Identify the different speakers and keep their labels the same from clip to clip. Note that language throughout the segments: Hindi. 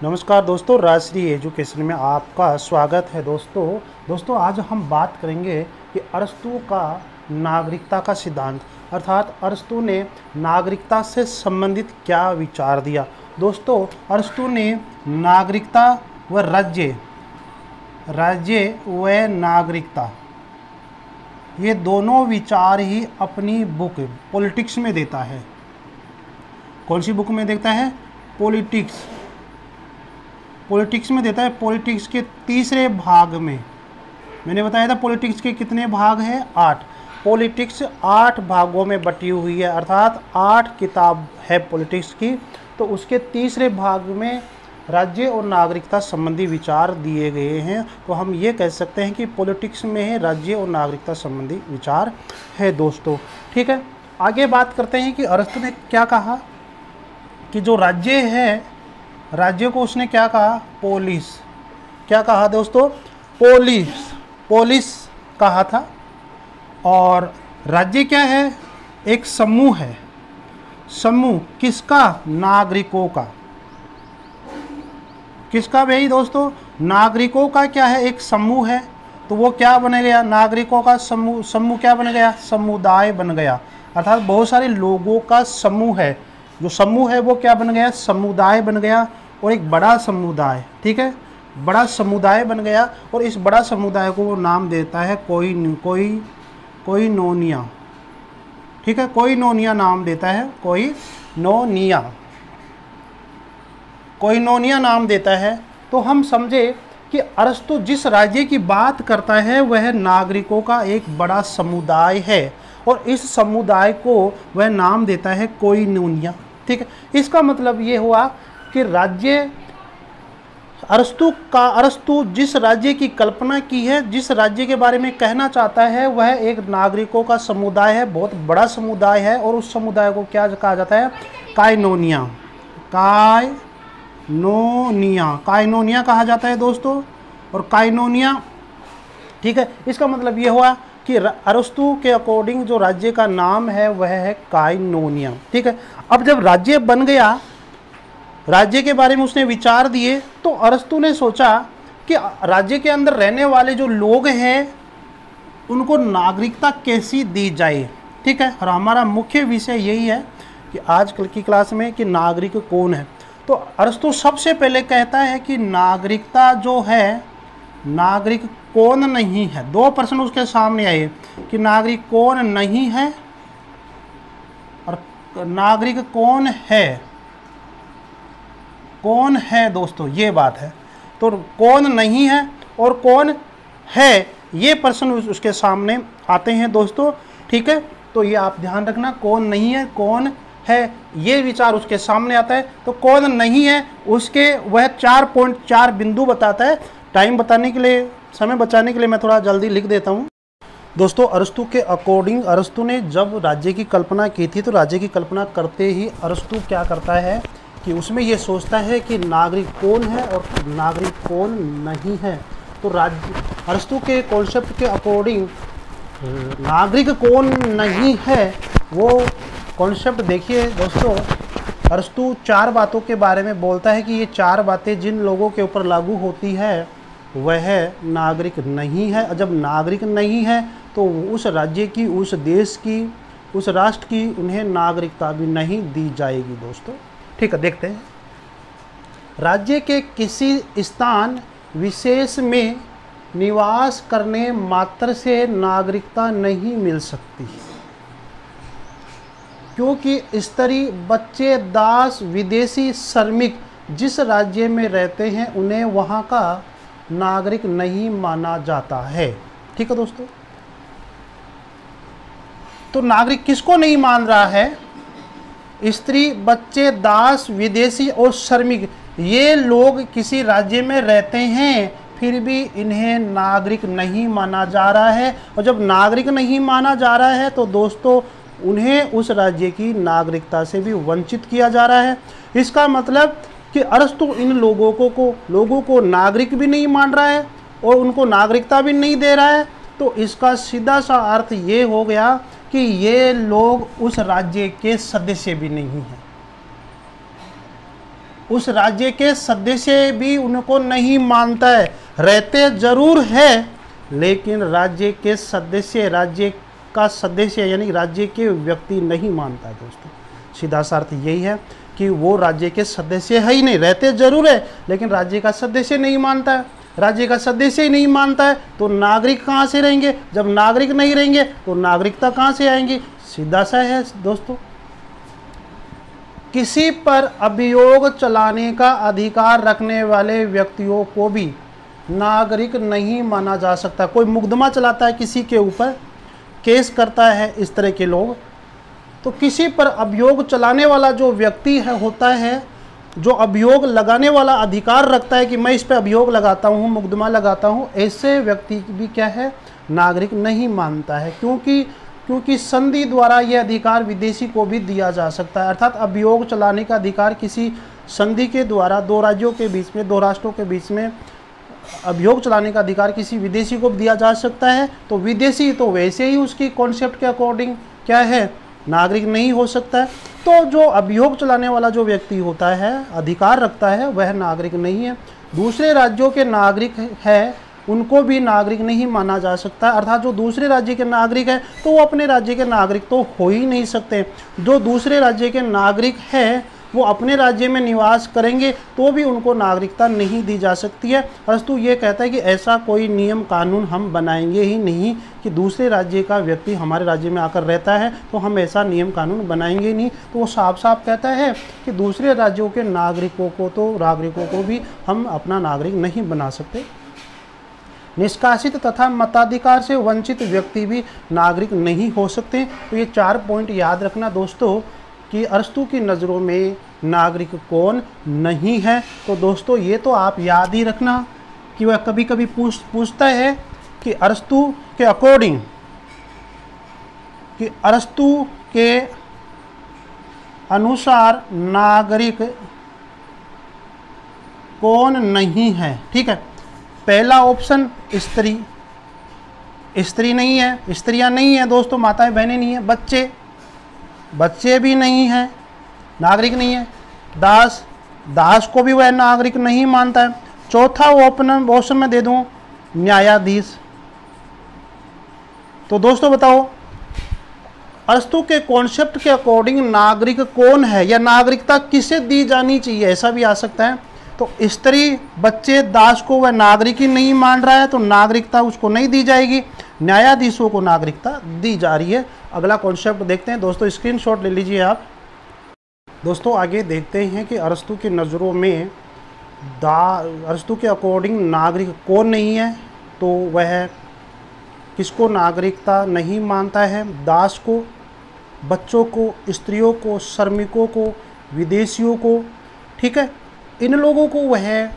Speaker 1: नमस्कार दोस्तों, राजश्री एजुकेशन में आपका स्वागत है। दोस्तों आज हम बात करेंगे कि अरस्तू का नागरिकता का सिद्धांत, अर्थात अरस्तू ने नागरिकता से संबंधित क्या विचार दिया। दोस्तों अरस्तू ने नागरिकता व राज्य व नागरिकता ये दोनों विचार ही अपनी बुक पॉलिटिक्स में देता है। कौन सी बुक में देता है? पॉलिटिक्स में देता है। पॉलिटिक्स के तीसरे भाग में मैंने बताया था पॉलिटिक्स के कितने भाग हैं? 8। पॉलिटिक्स 8 भागों में बटी हुई है, अर्थात 8 किताब है पॉलिटिक्स की। तो उसके तीसरे भाग में राज्य और नागरिकता संबंधी विचार दिए गए हैं। तो हम ये कह सकते हैं कि पॉलिटिक्स में है राज्य और नागरिकता संबंधी विचार है दोस्तों। ठीक है, आगे बात करते हैं कि अरस्तू ने क्या कहा कि जो राज्य है, राज्य को उसने क्या कहा? पोलिस। क्या कहा दोस्तों? पोलिस कहा था। और राज्य क्या है? एक समूह है। समूह किसका? नागरिकों का। किसका भाई दोस्तों? नागरिकों का क्या है? एक समूह है। तो वो क्या बन गया? नागरिकों का समूह। समूह क्या बन गया? समुदाय बन गया। अर्थात बहुत सारे लोगों का समूह है। जो समूह है वो क्या बन गया? समुदाय बन गया। और एक बड़ा समुदाय, ठीक है, बड़ा समुदाय बन गया। और इस बड़ा समुदाय को वो नाम देता है कोइनोनिया। ठीक है, कोइनोनिया नाम देता है। कोइनोनिया नाम देता है। तो हम समझे कि अरस्तू जिस राज्य की बात करता है वह नागरिकों का एक बड़ा समुदाय है, और इस समुदाय को वह नाम देता है कोइनोनिया। ठीक है, इसका मतलब ये हुआ कि राज्य अरस्तू जिस राज्य की कल्पना की है, जिस राज्य के बारे में कहना चाहता है, वह एक नागरिकों का समुदाय है, बहुत बड़ा समुदाय है। और उस समुदाय को क्या कहा जाता है? काइनोनिया कहा जाता है दोस्तों। और काइनोनिया, ठीक है, इसका मतलब ये हुआ कि अरस्तू के अकॉर्डिंग जो राज्य का नाम है वह है काइनोनिया। ठीक है, अब जब राज्य बन गया, राज्य के बारे में उसने विचार दिए, तो अरस्तू ने सोचा कि राज्य के अंदर रहने वाले जो लोग हैं उनको नागरिकता कैसी दी जाए। ठीक है, और हमारा मुख्य विषय यही है कि आजकल की क्लास में कि नागरिक कौन है। तो अरस्तू सबसे पहले कहता है कि नागरिकता जो है, नागरिक कौन नहीं है। 2 प्रश्न उसके सामने आए कि नागरिक कौन नहीं है और नागरिक कौन है दोस्तों, ये बात है। तो कौन नहीं है और कौन है, ये प्रश्न उसके सामने आते हैं दोस्तों। ठीक है, तो ये आप ध्यान रखना, कौन नहीं है कौन है, ये विचार उसके सामने आता है। तो कौन नहीं है उसके वह 4.4 बिंदु बताता है। टाइम बताने के लिए, समय बचाने के लिए मैं थोड़ा जल्दी लिख देता हूँ दोस्तों। अरस्तू के अकॉर्डिंग, अरस्तू ने जब राज्य की कल्पना की थी, तो राज्य की कल्पना करते ही अरस्तू क्या करता है कि उसमें ये सोचता है कि नागरिक कौन है और नागरिक कौन नहीं है। तो अरस्तू के कॉन्सेप्ट के अकॉर्डिंग नागरिक कौन नहीं है, वो कॉन्सेप्ट देखिए दोस्तों। अरस्तू 4 बातों के बारे में बोलता है कि ये 4 बातें जिन लोगों के ऊपर लागू होती है वह नागरिक नहीं है। और जब नागरिक नहीं है तो उस राज्य की, उस देश की, उस राष्ट्र की उन्हें नागरिकता भी नहीं दी जाएगी दोस्तों। ठीक है, देखते हैं। राज्य के किसी स्थान विशेष में निवास करने मात्र से नागरिकता नहीं मिल सकती, क्योंकि स्त्री, बच्चे, दास, विदेशी श्रमिक जिस राज्य में रहते हैं उन्हें वहाँ का नागरिक नहीं माना जाता है। ठीक है दोस्तों, तो नागरिक किसको नहीं मान रहा है? स्त्री, बच्चे, दास, विदेशी और श्रमिक, ये लोग किसी राज्य में रहते हैं, फिर भी इन्हें नागरिक नहीं माना जा रहा है। और जब नागरिक नहीं माना जा रहा है तो दोस्तों उन्हें उस राज्य की नागरिकता से भी वंचित किया जा रहा है। इसका मतलब कि अरस्तू इन लोगों को नागरिक भी नहीं मान रहा है और उनको नागरिकता भी नहीं दे रहा है। तो इसका सीधा सा अर्थ ये हो गया कि ये लोग उस राज्य के सदस्य भी नहीं हैं। उस राज्य के सदस्य भी उनको नहीं मानता है, रहते जरूर है लेकिन राज्य के सदस्य, राज्य का सदस्य यानी राज्य के व्यक्ति नहीं मानता है दोस्तों। सीधा सा अर्थ यही है कि वो राज्य के सदस्य है ही नहीं, रहते जरूर है लेकिन राज्य का सदस्य नहीं मानता है। राज्य का सदस्य ही नहीं मानता है तो नागरिक कहाँ से रहेंगे? जब नागरिक नहीं रहेंगे तो नागरिकता कहाँ से आएंगी? सीधा सा है दोस्तों। किसी पर अभियोग चलाने का अधिकार रखने वाले व्यक्तियों को भी नागरिक नहीं माना जा सकता। कोई मुकदमा चलाता है किसी के ऊपर, केस करता है इस तरह के लोग, तो किसी पर अभियोग चलाने वाला जो व्यक्ति है होता है, जो अभियोग लगाने वाला अधिकार रखता है कि मैं इस पर अभियोग लगाता हूँ, मुकदमा लगाता हूँ, ऐसे व्यक्ति भी क्या है? नागरिक नहीं मानता है। क्योंकि संधि द्वारा यह अधिकार विदेशी को भी दिया जा सकता है। अर्थात अभियोग चलाने का अधिकार किसी संधि के द्वारा दो राज्यों के बीच में, दो राष्ट्रों के बीच में अभियोग चलाने का अधिकार किसी विदेशी को भी दिया जा सकता है। तो विदेशी तो वैसे ही उसकी कॉन्सेप्ट के अकॉर्डिंग क्या है? नागरिक नहीं हो सकता है। तो जो अभियोग चलाने वाला जो व्यक्ति होता है, अधिकार रखता है, वह नागरिक नहीं है। दूसरे राज्यों के नागरिक है उनको भी नागरिक नहीं माना जा सकता। अर्थात जो दूसरे राज्य के नागरिक है तो वो अपने राज्य के नागरिक तो हो ही नहीं सकते। जो दूसरे राज्य के नागरिक है वो अपने राज्य में निवास करेंगे तो भी उनको नागरिकता नहीं दी जा सकती है। अस्तु ये कहता है कि ऐसा कोई नियम कानून हम बनाएंगे ही नहीं कि दूसरे राज्य का व्यक्ति हमारे राज्य में आकर रहता है तो हम ऐसा नियम कानून बनाएंगे ही नहीं। तो वो साफ साफ कहता है कि दूसरे राज्यों के नागरिकों को भी हम अपना नागरिक नहीं बना सकते। निष्कासित तथा मताधिकार से वंचित व्यक्ति भी नागरिक नहीं हो सकते। तो ये 4 पॉइंट याद रखना दोस्तों कि अरस्तु की नज़रों में नागरिक कौन नहीं है। तो दोस्तों ये तो आप याद ही रखना कि वह कभी कभी पूछता है कि अरस्तु के अकॉर्डिंग, कि अरस्तु के अनुसार नागरिक कौन नहीं है। ठीक है, पहला ऑप्शन स्त्री, स्त्री नहीं है, स्त्रियां नहीं है दोस्तों, माताएं बहनें नहीं है, बच्चे भी नहीं हैं, नागरिक नहीं है। दास को भी वह नागरिक नहीं मानता है। चौथा ऑप्शन में दे दूं न्यायाधीश। तो दोस्तों बताओ अरस्तु के कॉन्सेप्ट के अकॉर्डिंग नागरिक कौन है या नागरिकता किसे दी जानी चाहिए, ऐसा भी आ सकता है। तो स्त्री, बच्चे, दास को वह नागरिक ही नहीं मान रहा है तो नागरिकता उसको नहीं दी जाएगी। न्यायाधीशों को नागरिकता दी जा रही है। अगला कॉन्सेप्ट देखते हैं दोस्तों, स्क्रीनशॉट ले लीजिए आप। दोस्तों आगे देखते हैं कि अरस्तु की नज़रों में अरस्तु के अकॉर्डिंग नागरिक कौन नहीं है। तो वह किसको नागरिकता नहीं मानता है? दास को, बच्चों को, स्त्रियों को, श्रमिकों को, विदेशियों को। ठीक है, इन लोगों को वह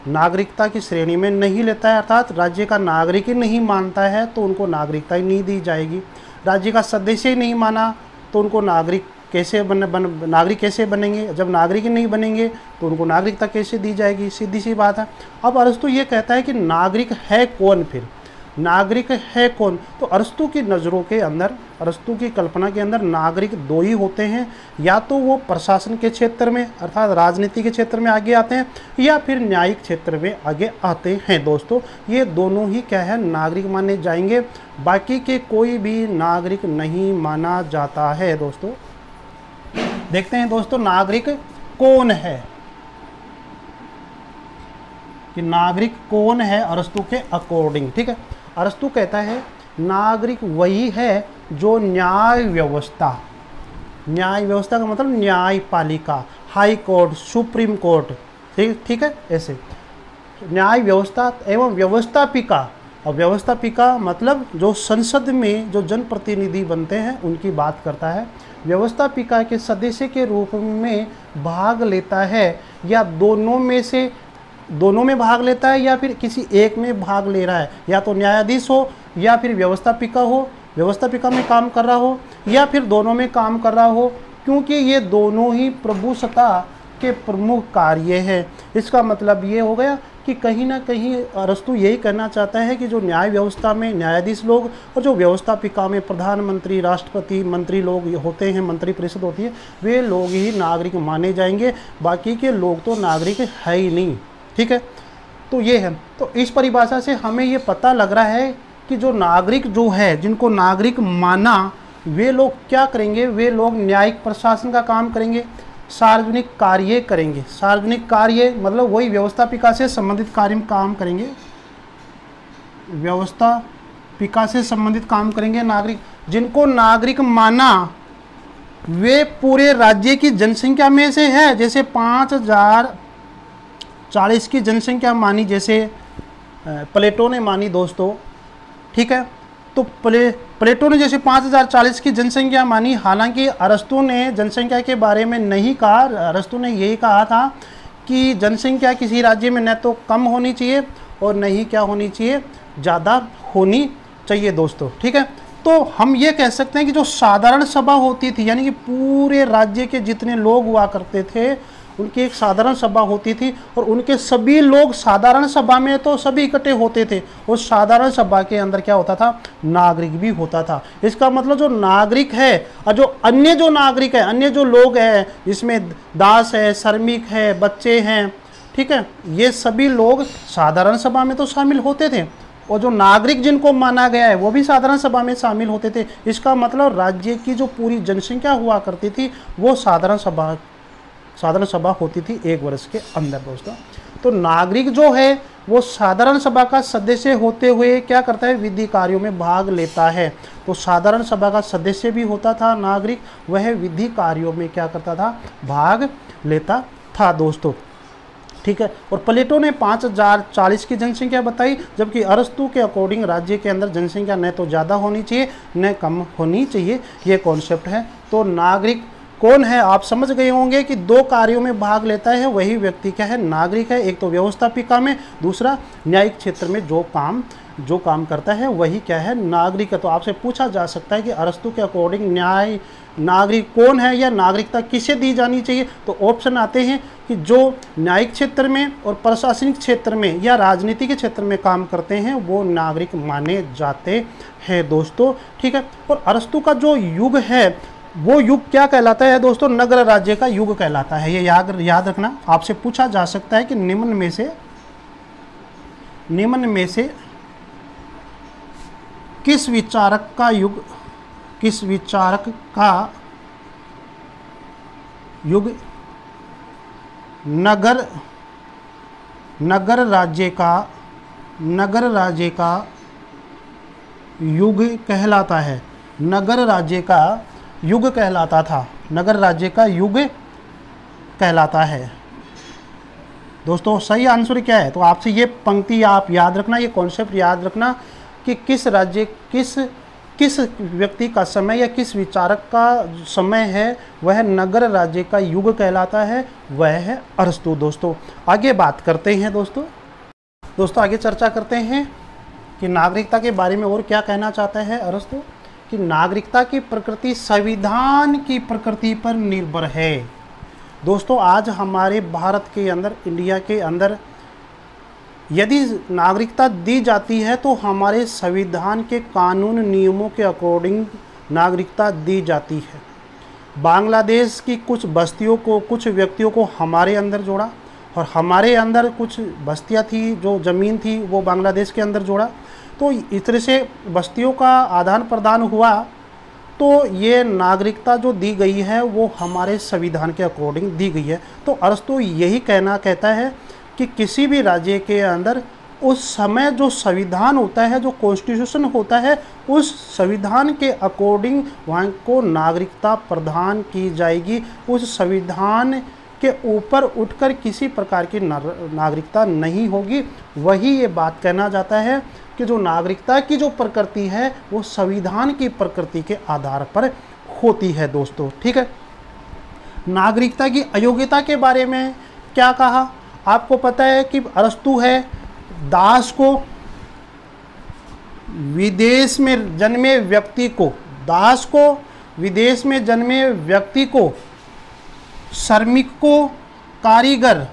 Speaker 1: नागरिकता की श्रेणी में नहीं लेता है। अर्थात राज्य का नागरिक ही नहीं मानता है तो उनको नागरिकता ही नहीं दी जाएगी। राज्य का सदस्य ही नहीं माना तो उनको नागरिक कैसे बनेंगे? जब नागरिक ही नहीं बनेंगे तो उनको नागरिकता कैसे दी जाएगी? सीधी सी बात है। अब अरस्तु ये कहता है कि नागरिक है कौन? फिर नागरिक है कौन? तो अरस्तु की नज़रों के अंदर, अरस्तु की कल्पना के अंदर नागरिक दो ही होते हैं, या तो वो प्रशासन के क्षेत्र में अर्थात राजनीति के क्षेत्र में आगे आते हैं या फिर न्यायिक क्षेत्र में आगे आते हैं। दोस्तों ये दोनों ही क्या है? नागरिक माने जाएंगे, बाकी के कोई भी नागरिक नहीं माना जाता है। दोस्तों देखते हैं दोस्तों नागरिक कौन है, कि नागरिक कौन है अरस्तु के अकॉर्डिंग। ठीक है, अरस्तु कहता है नागरिक वही है जो न्याय व्यवस्था का मतलब न्यायपालिका, हाई कोर्ट, सुप्रीम कोर्ट, ठीक है, ऐसे न्याय व्यवस्था एवं व्यवस्थापिका। और व्यवस्थापिका मतलब जो संसद में जो जनप्रतिनिधि बनते हैं उनकी बात करता है। व्यवस्थापिका के सदस्य के रूप में भाग लेता है, या दोनों में भाग लेता है या फिर किसी एक में भाग ले रहा है, या तो न्यायाधीश हो या फिर व्यवस्थापिका में काम कर रहा हो या फिर दोनों में काम कर रहा हो, क्योंकि ये दोनों ही प्रभुसत्ता के प्रमुख कार्य है। इसका मतलब ये हो गया कि कहीं ना कहीं अरस्तु यही कहना चाहता है कि जो न्याय व्यवस्था में न्यायाधीश लोग और जो व्यवस्थापिका में प्रधानमंत्री, राष्ट्रपति, मंत्री लोग होते हैं, मंत्री परिषद होती है, वे लोग ही नागरिक माने जाएंगे, बाकी के लोग तो नागरिक है ही नहीं। ठीक है, तो ये है। तो इस परिभाषा से हमें ये पता लग रहा है कि जो नागरिक जो है, जिनको नागरिक माना, वे लोग क्या करेंगे, वे लोग न्यायिक प्रशासन का काम करेंगे, सार्वजनिक कार्य करेंगे। सार्वजनिक कार्य मतलब वही व्यवस्थापिका से संबंधित कार्य में काम करेंगे, व्यवस्थापिका से संबंधित काम करेंगे नागरिक। जिनको नागरिक माना वे पूरे राज्य की जनसंख्या में से है, जैसे 5040 की जनसंख्या मानी, जैसे प्लेटो ने मानी दोस्तों। ठीक है, तो प्लेटो ने जैसे 5040 की जनसंख्या मानी। हालांकि अरस्तु ने जनसंख्या के बारे में नहीं कहा, अरस्तु ने यही कहा था कि जनसंख्या किसी राज्य में न तो कम होनी चाहिए और न ही क्या होनी चाहिए, ज़्यादा होनी चाहिए दोस्तों। ठीक है, तो हम ये कह सकते हैं कि जो साधारण सभा होती थी, यानी कि पूरे राज्य के जितने लोग हुआ करते थे उनकी एक साधारण सभा होती थी, और उनके सभी लोग साधारण सभा में तो सभी इकट्ठे होते थे। उस साधारण सभा के अंदर क्या होता था, नागरिक भी होता था। इसका मतलब जो नागरिक है और जो नागरिक है, अन्य जो लोग हैं, जिसमें दास है, श्रमिक है, बच्चे हैं, ठीक है, ये सभी लोग साधारण सभा में तो शामिल होते थे, और जो नागरिक जिनको माना गया है वो भी साधारण सभा में शामिल होते थे। इसका मतलब राज्य की जो पूरी जनसंख्या हुआ करती थी वो साधारण सभा होती थी 1 वर्ष के अंदर दोस्तों। तो नागरिक जो है वो साधारण सभा का सदस्य होते हुए क्या करता है, विधि कार्यों में भाग लेता है। तो साधारण सभा का सदस्य भी होता था नागरिक, वह विधि कार्यों में क्या करता था, भाग लेता था दोस्तों। ठीक है, और प्लेटो ने 5040 की जनसंख्या बताई, जबकि अरस्तु के अकॉर्डिंग राज्य के अंदर जनसंख्या न तो ज़्यादा होनी चाहिए न कम होनी चाहिए, ये कॉन्सेप्ट है। तो नागरिक कौन है, आप समझ गए होंगे कि 2 कार्यों में भाग लेता है वही व्यक्ति क्या है, नागरिक है। एक तो व्यवस्थापिका में, दूसरा न्यायिक क्षेत्र में जो काम करता है वही क्या है, नागरिक है। तो आपसे पूछा जा सकता है कि अरस्तु के अकॉर्डिंग नागरिक कौन है या नागरिकता किसे दी जानी चाहिए। तो ऑप्शन आते हैं कि जो न्यायिक क्षेत्र में और प्रशासनिक क्षेत्र में या राजनीति के क्षेत्र में काम करते हैं वो नागरिक माने जाते हैं दोस्तों। ठीक है, और अरस्तु का जो युग है वो युग क्या कहलाता है दोस्तों, नगर राज्य का युग कहलाता है। ये याद रखना, आपसे पूछा जा सकता है कि निम्न में से किस विचारक का युग नगर राज्य का युग कहलाता है। नगर राज्य का युग कहलाता था, नगर राज्य का युग कहलाता है दोस्तों। सही आंसर क्या है, तो आपसे ये पंक्ति आप याद रखना, ये कॉन्सेप्ट याद रखना कि किस व्यक्ति का समय या किस विचारक का समय है वह नगर राज्य का युग कहलाता है, वह है अरस्तु दोस्तों। आगे बात करते हैं दोस्तों, आगे चर्चा करते हैं कि नागरिकता के बारे में और क्या कहना चाहता है अरस्तु, कि नागरिकता की प्रकृति संविधान की प्रकृति पर निर्भर है दोस्तों। आज हमारे भारत के अंदर, इंडिया के अंदर यदि नागरिकता दी जाती है तो हमारे संविधान के कानून नियमों के अकॉर्डिंग नागरिकता दी जाती है। बांग्लादेश की कुछ बस्तियों को, कुछ व्यक्तियों को हमारे अंदर जोड़ा, और हमारे अंदर कुछ बस्तियां थी, जो ज़मीन थी वो बांग्लादेश के अंदर जोड़ा। तो इस तरह से बस्तियों का आदान प्रदान हुआ, तो ये नागरिकता जो दी गई है वो हमारे संविधान के अकॉर्डिंग दी गई है। तो अरस्तु यही कहता है कि किसी भी राज्य के अंदर उस समय जो संविधान होता है, जो कॉन्स्टिट्यूशन होता है, उस संविधान के अकॉर्डिंग वहाँ को नागरिकता प्रदान की जाएगी। उस संविधान के ऊपर उठकर किसी प्रकार की नागरिकता नहीं होगी। वही ये बात कहना जाता है कि जो नागरिकता की जो प्रकृति है वो संविधान की प्रकृति के आधार पर होती है दोस्तों। ठीक है, नागरिकता की अयोग्यता के बारे में क्या कहा, आपको पता है कि अरस्तु है दास को, विदेश में जन्मे व्यक्ति को, दास को, विदेश में जन्मे व्यक्ति को, श्रमिक को, कारीगर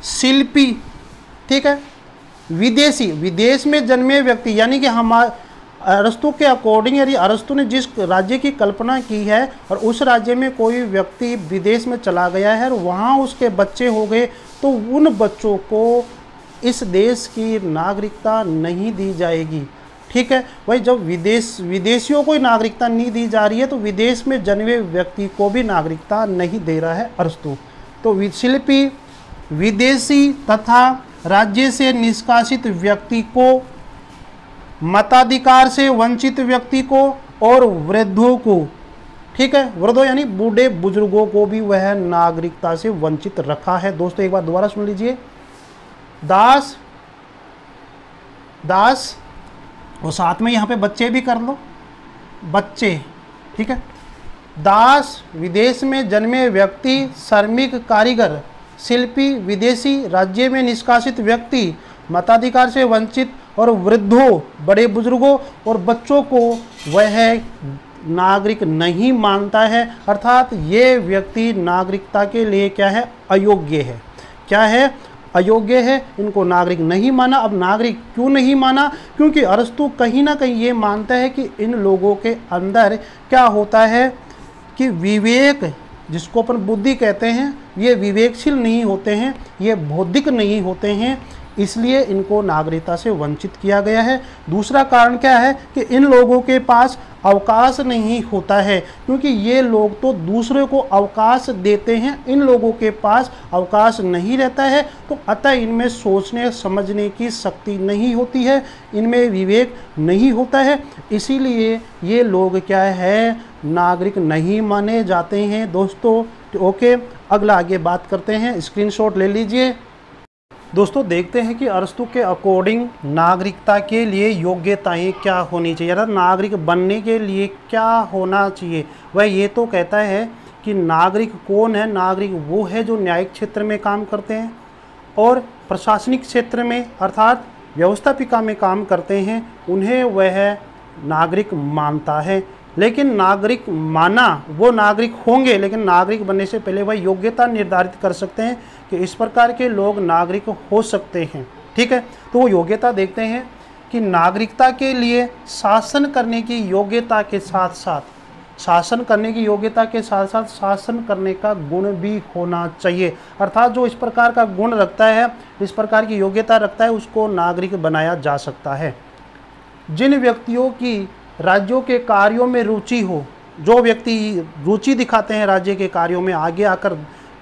Speaker 1: शिल्पी, ठीक है, विदेशी, विदेश में जन्मे व्यक्ति, यानी कि अरस्तु के अकॉर्डिंग यदि अरस्तु ने जिस राज्य की कल्पना की है और उस राज्य में कोई व्यक्ति विदेश में चला गया है और वहाँ उसके बच्चे हो गए, तो उन बच्चों को इस देश की नागरिकता नहीं दी जाएगी, ठीक है। भाई जब विदेशियों को नागरिकता नहीं दी जा रही है तो विदेश में जन्मे व्यक्ति को भी नागरिकता नहीं दे रहा है अरस्तु। तो शिल्पी, विदेशी तथा राज्य से निष्कासित व्यक्ति को, मताधिकार से वंचित व्यक्ति को और वृद्धों को, ठीक है, वृद्धों यानी बूढ़े बुजुर्गों को भी वह नागरिकता से वंचित रखा है। दोस्तों एक बार दोबारा सुन लीजिए, दास और साथ में यहाँ पे बच्चे भी कर लो, बच्चे, ठीक है। दास, विदेश में जन्मे व्यक्ति, श्रमिक, कारीगर, शिल्पी, विदेशी, राज्य में निष्कासित व्यक्ति, मताधिकार से वंचित और वृद्धों, बड़े बुजुर्गों और बच्चों को वह नागरिक नहीं मानता है, अर्थात ये व्यक्ति नागरिकता के लिए क्या है, अयोग्य है। क्या है, अयोग्य है, इनको नागरिक नहीं माना। अब नागरिक क्यों नहीं माना? क्योंकि अरस्तु कहीं ना कहीं ये मानता है कि इन लोगों के अंदर क्या होता है कि विवेक, जिसको अपन बुद्धि कहते हैं, ये विवेकशील नहीं होते हैं, ये बौद्धिक नहीं होते हैं, इसलिए इनको नागरिकता से वंचित किया गया है। दूसरा कारण क्या है कि इन लोगों के पास अवकाश नहीं होता है, क्योंकि ये लोग तो दूसरे को अवकाश देते हैं, इन लोगों के पास अवकाश नहीं रहता है, तो अतः इनमें सोचने समझने की शक्ति नहीं होती है, इनमें विवेक नहीं होता है, इसीलिए ये लोग क्या है, नागरिक नहीं माने जाते हैं। दोस्तों ओके, अगला आगे बात करते हैं, स्क्रीनशॉट ले लीजिए। दोस्तों देखते हैं कि अरस्तु के अकॉर्डिंग नागरिकता के लिए योग्यताएं क्या होनी चाहिए, अर्थात नागरिक बनने के लिए क्या होना चाहिए। वह ये तो कहता है कि नागरिक कौन है, नागरिक वो है जो न्यायिक क्षेत्र में काम करते हैं और प्रशासनिक क्षेत्र में अर्थात व्यवस्थापिका में काम करते हैं, उन्हें वह नागरिक मानता है। लेकिन नागरिक माना, वो नागरिक होंगे, लेकिन नागरिक बनने से पहले वह योग्यता निर्धारित कर सकते हैं कि इस प्रकार के लोग नागरिक हो सकते हैं, ठीक है। तो वो योग्यता देखते हैं कि नागरिकता के लिए शासन करने की योग्यता के साथ साथ, शासन करने की योग्यता के साथ साथ शासन करने का गुण भी होना चाहिए, अर्थात जो इस प्रकार का गुण रखता है, इस प्रकार की योग्यता रखता है, उसको नागरिक बनाया जा सकता है। जिन व्यक्तियों की राज्यों के कार्यों में रुचि हो, जो व्यक्ति रुचि दिखाते हैं राज्य के कार्यों में, आगे आकर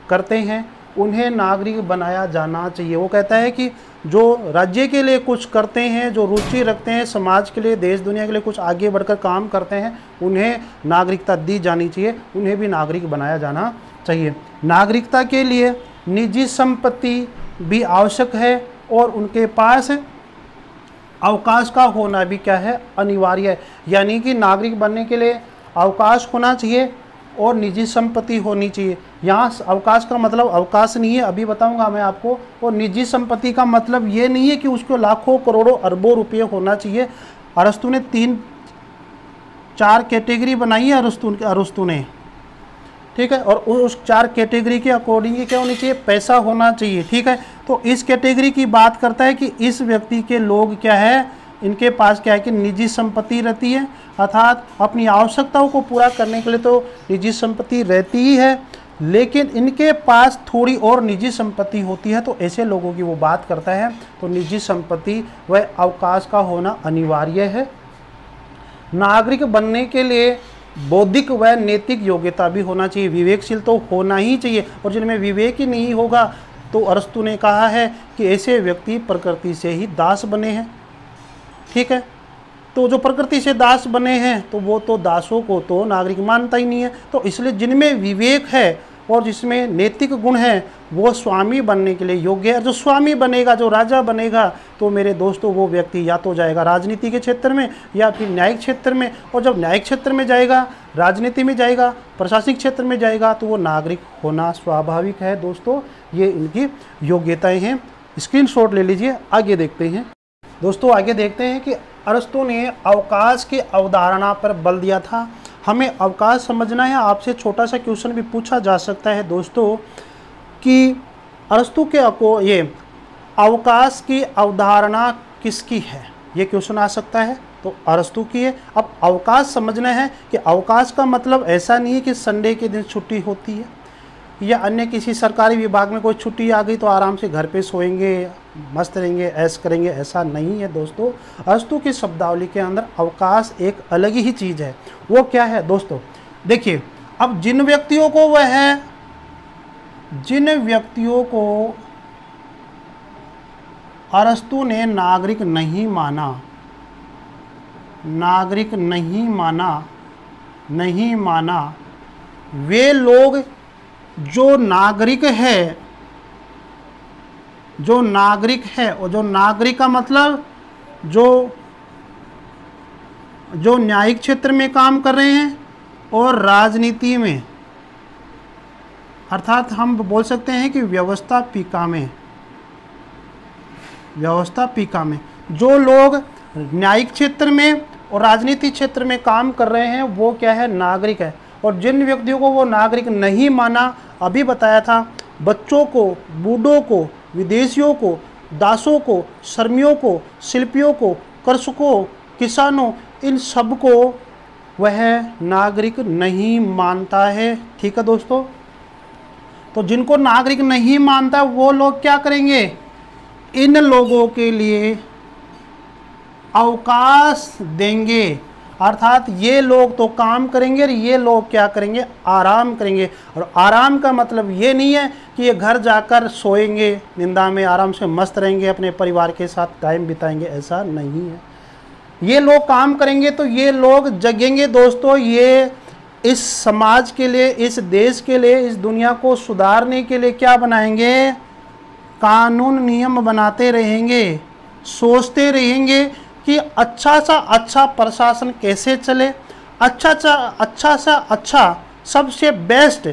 Speaker 1: करते हैं, उन्हें नागरिक बनाया जाना चाहिए। वो कहता है कि जो राज्य के लिए कुछ करते हैं, जो रुचि रखते हैं, समाज के लिए, देश दुनिया के लिए कुछ आगे बढ़कर काम करते हैं, उन्हें नागरिकता दी जानी चाहिए, उन्हें भी नागरिक बनाया जाना चाहिए। नागरिकता के लिए निजी संपत्ति भी आवश्यक है और उनके पास अवकाश का होना भी क्या है, अनिवार्य है। यानी कि नागरिक बनने के लिए अवकाश होना चाहिए और निजी संपत्ति होनी चाहिए। यहाँ अवकाश का मतलब अवकाश नहीं है, अभी बताऊंगा मैं आपको। और निजी संपत्ति का मतलब ये नहीं है कि उसको लाखों करोड़ों अरबों रुपये होना चाहिए। अरस्तु ने 3-4 कैटेगरी बनाई है अरस्तु ने, ठीक है। और उस 4 कैटेगरी के अकॉर्डिंग क्या होनी चाहिए, पैसा होना चाहिए, ठीक है। तो इस कैटेगरी की बात करता है कि इस व्यक्ति के लोग क्या है, इनके पास क्या है कि निजी संपत्ति रहती है, अर्थात अपनी आवश्यकताओं को पूरा करने के लिए तो निजी संपत्ति रहती ही है, लेकिन इनके पास थोड़ी और निजी संपत्ति होती है, तो ऐसे लोगों की वो बात करता है। तो निजी संपत्ति व अवकाश का होना अनिवार्य है। नागरिक बनने के लिए बौद्धिक व नैतिक योग्यता भी होना चाहिए, विवेकशील तो होना ही चाहिए, और जिनमें विवेक ही नहीं होगा तो अरस्तु ने कहा है कि ऐसे व्यक्ति प्रकृति से ही दास बने हैं, ठीक है। तो जो प्रकृति से दास बने हैं तो वो तो दासों को तो नागरिक मानता ही नहीं है। तो इसलिए जिनमें विवेक है और जिसमें नैतिक गुण है वो स्वामी बनने के लिए योग्य है। जो स्वामी बनेगा, जो राजा बनेगा, तो मेरे दोस्तों वो व्यक्ति या तो जाएगा राजनीति के क्षेत्र में या फिर न्यायिक क्षेत्र में, और जब न्यायिक क्षेत्र में जाएगा, राजनीति में जाएगा, प्रशासनिक क्षेत्र में जाएगा, तो वो नागरिक होना स्वाभाविक है। दोस्तों ये इनकी योग्यताएँ हैं, स्क्रीनशॉट ले लीजिए। आगे देखते हैं दोस्तों, आगे देखते हैं कि अरस्तु ने अवकाश की अवधारणा पर बल दिया था। हमें अवकाश समझना है। आपसे छोटा सा क्वेश्चन भी पूछा जा सकता है दोस्तों कि अरस्तु के ये अवकाश की अवधारणा किसकी है, ये क्वेश्चन आ सकता है। तो अरस्तु की है। अब अवकाश समझना है कि अवकाश का मतलब ऐसा नहीं है कि संडे के दिन छुट्टी होती है या अन्य किसी सरकारी विभाग में कोई छुट्टी आ गई तो आराम से घर पे सोएंगे, मस्त रहेंगे, ऐश करेंगे, ऐसा नहीं है दोस्तों। अरस्तु की शब्दावली के अंदर अवकाश एक अलग ही चीज़ है। वो क्या है दोस्तों, देखिए, अब जिन व्यक्तियों को अरस्तु ने नागरिक नहीं माना, वे लोग जो नागरिक है और जो नागरिक का मतलब जो न्यायिक क्षेत्र में काम कर रहे हैं और राजनीति में, अर्थात हम बोल सकते हैं कि व्यवस्थापिका में जो लोग न्यायिक क्षेत्र में और राजनीति क्षेत्र में काम कर रहे हैं वो क्या है, नागरिक है। और जिन व्यक्तियों को वो नागरिक नहीं माना, अभी बताया था, बच्चों को, बूढ़ों को, विदेशियों को, दासों को, श्रमियों को, शिल्पियों को, कृषकों, किसानों, इन सब को वह नागरिक नहीं मानता है। ठीक है दोस्तों, तो जिनको नागरिक नहीं मानता वो लोग क्या करेंगे, इन लोगों के लिए अवकाश देंगे, अर्थात ये लोग तो काम करेंगे और ये लोग क्या करेंगे, आराम करेंगे। और आराम का मतलब ये नहीं है कि ये घर जाकर सोएंगे, निंदा में आराम से मस्त रहेंगे, अपने परिवार के साथ टाइम बिताएंगे, ऐसा नहीं है। ये लोग काम करेंगे तो ये लोग जगेंगे दोस्तों, ये इस समाज के लिए, इस देश के लिए, इस दुनिया को सुधारने के लिए क्या बनाएंगे, कानून नियम बनाते रहेंगे, सोचते रहेंगे कि अच्छा सा अच्छा प्रशासन कैसे चले, अच्छा सा अच्छा सबसे बेस्ट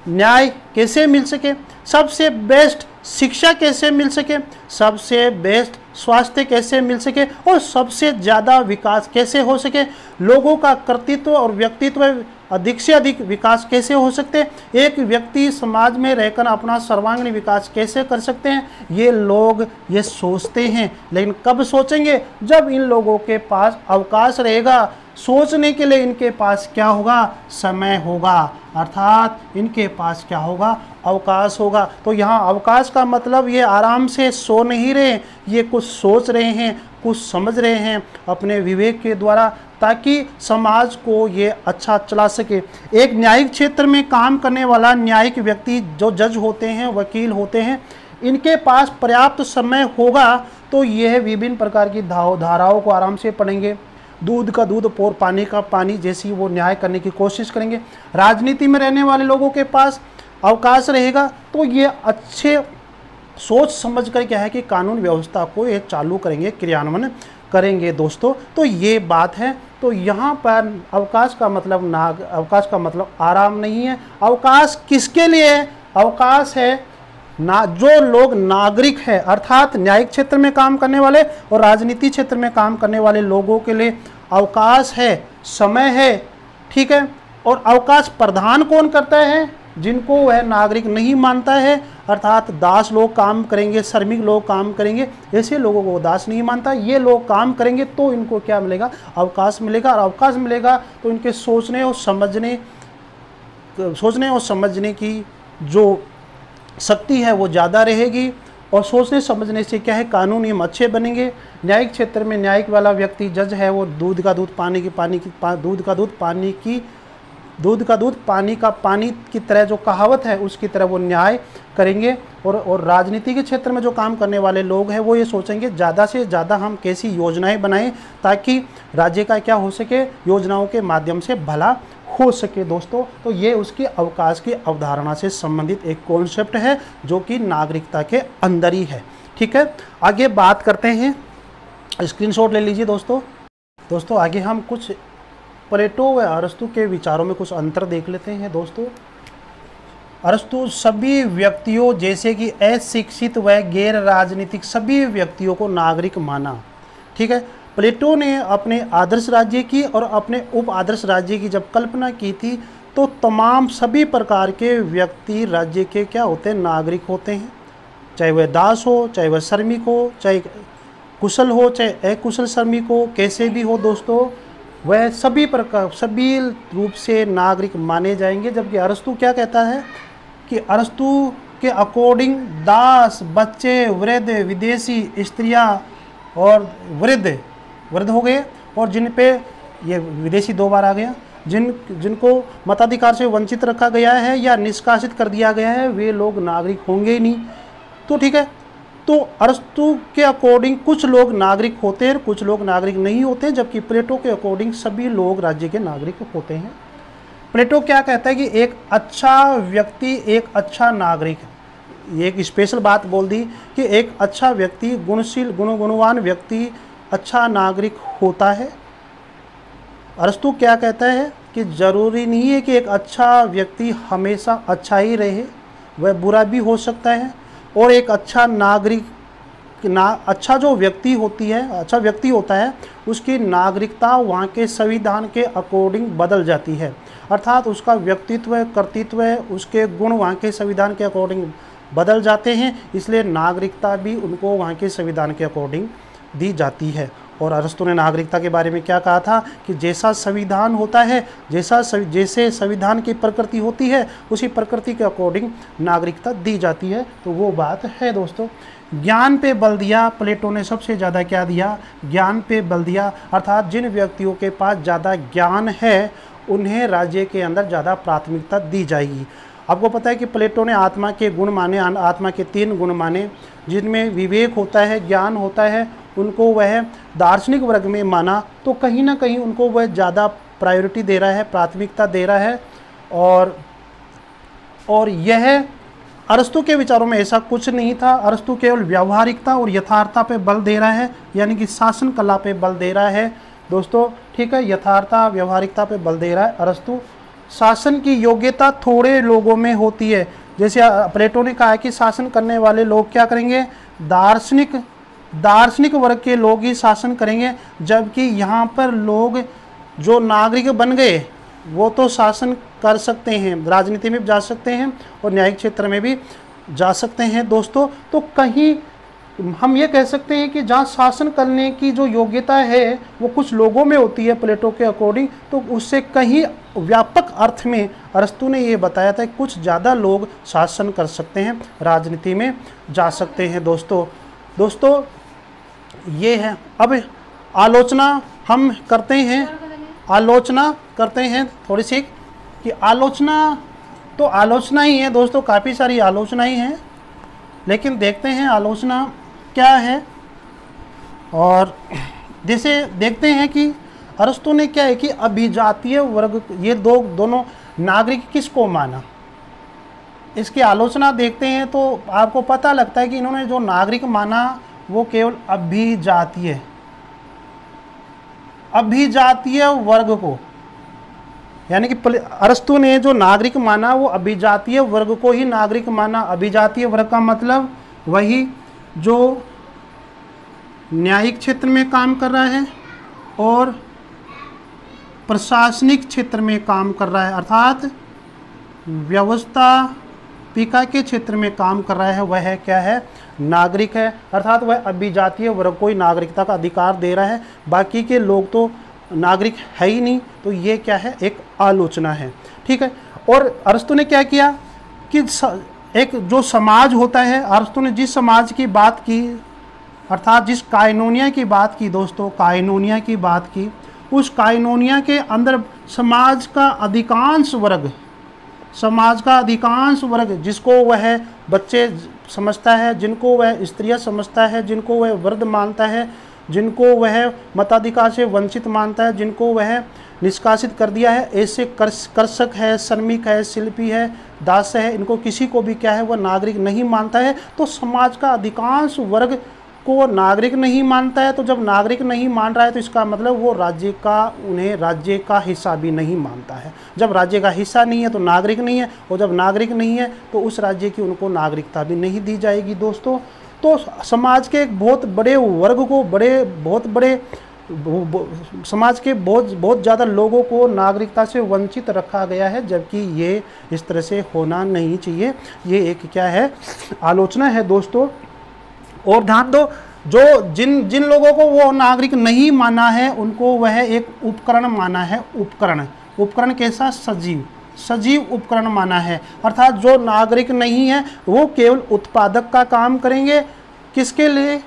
Speaker 1: न्याय कैसे मिल सके, सबसे बेस्ट शिक्षा कैसे मिल सके, सबसे बेस्ट स्वास्थ्य कैसे मिल सके और सबसे ज़्यादा विकास कैसे हो सके, लोगों का कर्तृत्व और व्यक्तित्व अधिक से अधिक विकास कैसे हो सकते हैं, एक व्यक्ति समाज में रहकर अपना सर्वांगीण विकास कैसे कर सकते हैं, ये लोग ये सोचते हैं। लेकिन कब सोचेंगे, जब इन लोगों के पास अवकाश रहेगा, सोचने के लिए इनके पास क्या होगा, समय होगा, अर्थात इनके पास क्या होगा, अवकाश होगा। तो यहाँ अवकाश का मतलब ये आराम से सो नहीं रहे, ये कुछ सोच रहे हैं, कुछ समझ रहे हैं अपने विवेक के द्वारा, ताकि समाज को ये अच्छा चला सके। एक न्यायिक क्षेत्र में काम करने वाला न्यायिक व्यक्ति, जो जज होते हैं, वकील होते हैं, इनके पास पर्याप्त समय होगा तो यह विभिन्न प्रकार की धाराओं को आराम से पढ़ेंगे, दूध का दूध और पानी का पानी जैसी वो न्याय करने की कोशिश करेंगे। राजनीति में रहने वाले लोगों के पास अवकाश रहेगा तो ये अच्छे सोच समझ कर क्या है कि कानून व्यवस्था को ये चालू करेंगे, क्रियान्वयन करेंगे दोस्तों। तो ये बात है। तो यहाँ पर अवकाश का मतलब आराम नहीं है। अवकाश किसके लिए है? अवकाश है जो लोग नागरिक है, अर्थात न्यायिक क्षेत्र में काम करने वाले और राजनीति क्षेत्र में काम करने वाले लोगों के लिए अवकाश है, समय है, ठीक है। और अवकाश प्रदान कौन करता है? जिनको वह नागरिक नहीं मानता है, अर्थात दास लोग काम करेंगे, श्रमिक लोग काम करेंगे, ऐसे लोगों को दास नहीं मानता। ये लोग काम करेंगे तो इनको क्या मिलेगा? अवकाश मिलेगा। और अवकाश मिलेगा तो इनके सोचने और समझने की जो शक्ति है वो ज़्यादा रहेगी। और सोचने समझने से क्या है, कानून नियम अच्छे बनेंगे। न्यायिक क्षेत्र में न्यायिक वाला व्यक्ति जज है, वो दूध का दूध पानी का पानी की तरह जो कहावत है उसकी तरह वो न्याय करेंगे। और राजनीति के क्षेत्र में जो काम करने वाले लोग हैं वो ये सोचेंगे ज़्यादा से ज़्यादा हम कैसी योजनाएं बनाएं ताकि राज्य का क्या हो सके, योजनाओं के माध्यम से भला हो सके दोस्तों। तो ये उसकी अवकाश की अवधारणा से संबंधित एक कॉन्सेप्ट है जो कि नागरिकता के अंदर ही है, ठीक है। आगे बात करते हैं, स्क्रीनशॉट ले लीजिए दोस्तों। आगे हम कुछ प्लेटो व अरस्तु के विचारों में कुछ अंतर देख लेते हैं दोस्तों। अरस्तु सभी व्यक्तियों जैसे कि अशिक्षित व गैर राजनीतिक सभी व्यक्तियों को नागरिक माना, ठीक है। प्लेटो ने अपने आदर्श राज्य की और अपने उप आदर्श राज्य की जब कल्पना की थी तो तमाम सभी प्रकार के व्यक्ति राज्य के क्या होते हैं, नागरिक होते हैं। चाहे वह दास हो, चाहे वह श्रमिक हो, चाहे कुशल हो, चाहे अकुशल श्रमिक हो, कैसे भी हो दोस्तों, वह सभी प्रकार सभी रूप से नागरिक माने जाएंगे। जबकि अरस्तु क्या कहता है कि अरस्तु के अकॉर्डिंग दास, बच्चे, वृद्ध, विदेशी, स्त्रियां और वृद्ध हो गए, और जिन पे ये विदेशी 2 बार आ गया, जिनको मताधिकार से वंचित रखा गया है या निष्कासित कर दिया गया है, वे लोग नागरिक होंगे ही नहीं। तो ठीक है, तो अरस्तु के अकॉर्डिंग कुछ लोग नागरिक होते हैं, कुछ लोग नागरिक नहीं होते, जबकि प्लेटो के अकॉर्डिंग सभी लोग राज्य के नागरिक होते हैं। प्लेटो क्या कहता है कि एक अच्छा व्यक्ति एक अच्छा नागरिक, ये एक स्पेशल बात बोल दी कि एक अच्छा व्यक्ति, गुणशील गुणवान व्यक्ति अच्छा नागरिक होता है। अरस्तु क्या कहता है कि जरूरी नहीं है कि एक अच्छा व्यक्ति हमेशा अच्छा ही रहे, वह बुरा भी हो सकता है। और एक अच्छा नागरिक अच्छा जो व्यक्ति होती है, अच्छा व्यक्ति होता है, उसकी नागरिकता वहाँ के संविधान के अकॉर्डिंग बदल जाती है। अर्थात उसका व्यक्तित्व, कर्तृत्व, उसके गुण वहाँ के संविधान के अकॉर्डिंग बदल जाते हैं, इसलिए नागरिकता भी उनको वहाँ के संविधान के अकॉर्डिंग दी जाती है। और अरस्तु ने नागरिकता के बारे में क्या कहा था कि जैसा संविधान होता है, जैसे संविधान की प्रकृति होती है, उसी प्रकृति के अकॉर्डिंग नागरिकता दी जाती है। तो वो बात है दोस्तों। ज्ञान पे बल दिया, प्लेटो ने सबसे ज़्यादा क्या दिया, ज्ञान पे बल दिया। अर्थात जिन व्यक्तियों के पास ज़्यादा ज्ञान है उन्हें राज्य के अंदर ज़्यादा प्राथमिकता दी जाएगी। आपको पता है कि प्लेटो ने आत्मा के गुण माने, आत्मा के 3 गुण माने, जिनमें विवेक होता है, ज्ञान होता है, उनको वह दार्शनिक वर्ग में माना। तो कहीं ना कहीं उनको वह ज़्यादा प्रायोरिटी दे रहा है, प्राथमिकता दे रहा है। और यह अरस्तु के विचारों में ऐसा कुछ नहीं था। अरस्तु केवल व्यावहारिकता और यथार्थता पे बल दे रहा है, यानी कि शासन कला पे बल दे रहा है दोस्तों। ठीक है, यथार्थता, व्यवहारिकता पे बल दे रहा है अरस्तु। शासन की योग्यता थोड़े लोगों में होती है। जैसे प्लेटो ने कहा है कि शासन करने वाले लोग क्या करेंगे, दार्शनिक वर्ग के लोग ही शासन करेंगे। जबकि यहाँ पर लोग जो नागरिक बन गए वो तो शासन कर सकते हैं, राजनीति में भी जा सकते हैं और न्यायिक क्षेत्र में भी जा सकते हैं दोस्तों। तो कहीं हम ये कह सकते हैं कि जहाँ शासन करने की जो योग्यता है वो कुछ लोगों में होती है प्लेटो के अकॉर्डिंग, तो उससे कहीं व्यापक अर्थ में अरस्तु ने ये बताया था कि कुछ ज़्यादा लोग शासन कर सकते हैं, राजनीति में जा सकते हैं दोस्तों ये है। अब आलोचना हम करते हैं थोड़ी सी, कि आलोचना ही है दोस्तों, काफ़ी सारी आलोचना ही है, लेकिन देखते हैं आलोचना क्या है। और जैसे देखते हैं कि अरस्तु ने क्या है कि अभिजातीय वर्ग, ये दोनों नागरिक किसको माना, इसकी आलोचना देखते हैं तो आपको पता लगता है कि इन्होंने जो नागरिक माना वो केवल अभिजातीय वर्ग को, यानी कि अरस्तु ने जो नागरिक माना वो अभिजातीय वर्ग को ही नागरिक माना। अभिजातीय वर्ग का मतलब वही जो न्यायिक क्षेत्र में काम कर रहा है और प्रशासनिक क्षेत्र में काम कर रहा है, अर्थात व्यवस्थापिका के क्षेत्र में काम कर रहा है, वह क्या है, नागरिक है। अर्थात वह अभिजातीय वर्ग को ही नागरिकता का अधिकार दे रहा है, बाकी के लोग तो नागरिक है ही नहीं। तो ये क्या है, एक आलोचना है। ठीक है, और अरस्तु ने क्या किया कि एक जो समाज होता है, अरस्तु ने जिस समाज की बात की, अर्थात जिस काइनोनिया की बात की दोस्तों, काइनोनिया की बात की, उस काइनोनिया के अंदर समाज का अधिकांश वर्ग जिसको वह बच्चे समझता है, जिनको वह स्त्रियां समझता है, जिनको वह वृद्ध मानता है, जिनको वह मताधिकार से वंचित मानता है, जिनको वह निष्कासित कर दिया है, ऐसे कृषक है, श्रमिक है, शिल्पी है, दास है, इनको किसी को भी क्या है वह नागरिक नहीं मानता है। तो समाज का अधिकांश वर्ग को नागरिक नहीं मानता है। तो जब नागरिक नहीं मान रहा है तो इसका मतलब वो उन्हें राज्य का हिस्सा भी नहीं मानता है। जब राज्य का हिस्सा नहीं है तो नागरिक नहीं है, और जब नागरिक नहीं है तो उस राज्य की उनको नागरिकता भी नहीं दी जाएगी दोस्तों। तो समाज के एक बहुत बड़े वर्ग को, बहुत बड़े समाज के बहुत ज़्यादा लोगों को नागरिकता से वंचित रखा गया है, जबकि ये इस तरह से होना नहीं चाहिए। ये एक क्या है, आलोचना है दोस्तों। और ध्यान दो, जो जिन लोगों को वो नागरिक नहीं माना है उनको वह एक उपकरण माना है। उपकरण कैसा, सजीव उपकरण माना है। अर्थात जो नागरिक नहीं है वो केवल उत्पादक का काम करेंगे। किसके लिए?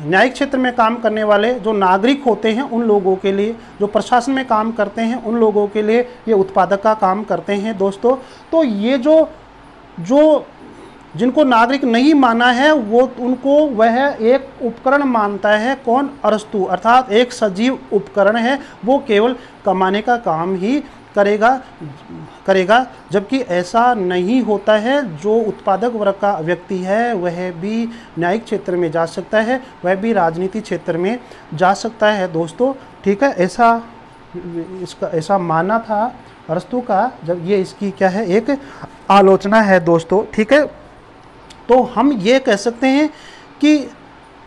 Speaker 1: न्यायिक क्षेत्र में काम करने वाले जो नागरिक होते हैं उन लोगों के लिए, जो प्रशासन में काम करते हैं उन लोगों के लिए ये उत्पादक का काम करते हैं दोस्तों। तो ये जो जिनको नागरिक नहीं माना है वो उनको वह एक उपकरण मानता है। कौन? अरस्तु। अर्थात एक सजीव उपकरण है, वो केवल कमाने का काम ही करेगा, जबकि ऐसा नहीं होता है। जो उत्पादक वर्ग का व्यक्ति है वह भी न्यायिक क्षेत्र में जा सकता है, वह भी राजनीति क्षेत्र में जा सकता है दोस्तों। ठीक है, ऐसा माना था अरस्तु का, जब ये इसकी क्या है, एक आलोचना है दोस्तों। ठीक है, तो हम ये कह सकते हैं कि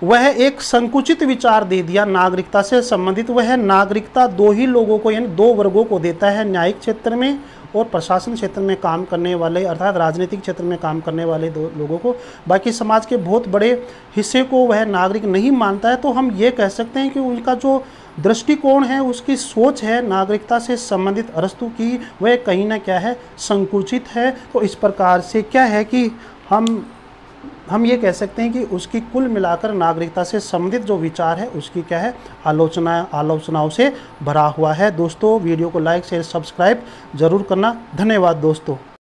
Speaker 1: वह एक संकुचित विचार दे दिया नागरिकता से संबंधित। वह नागरिकता दो ही लोगों को, यानी दो वर्गों को देता है, न्यायिक क्षेत्र में और प्रशासन क्षेत्र में काम करने वाले, अर्थात राजनीतिक क्षेत्र में काम करने वाले दो लोगों को। बाकी समाज के बहुत बड़े हिस्से को वह नागरिक नहीं मानता है। तो हम ये कह सकते हैं कि उनका जो दृष्टिकोण है, उसकी सोच है नागरिकता से संबंधित अरस्तु की, वह कहीं ना क्या है, संकुचित है। तो इस प्रकार से क्या है कि हम ये कह सकते हैं कि उसकी कुल मिलाकर नागरिकता से संबंधित जो विचार है उसकी क्या है, आलोचनाओं से भरा हुआ है दोस्तों। वीडियो को लाइक शेयर सब्सक्राइब जरूर करना। धन्यवाद दोस्तों।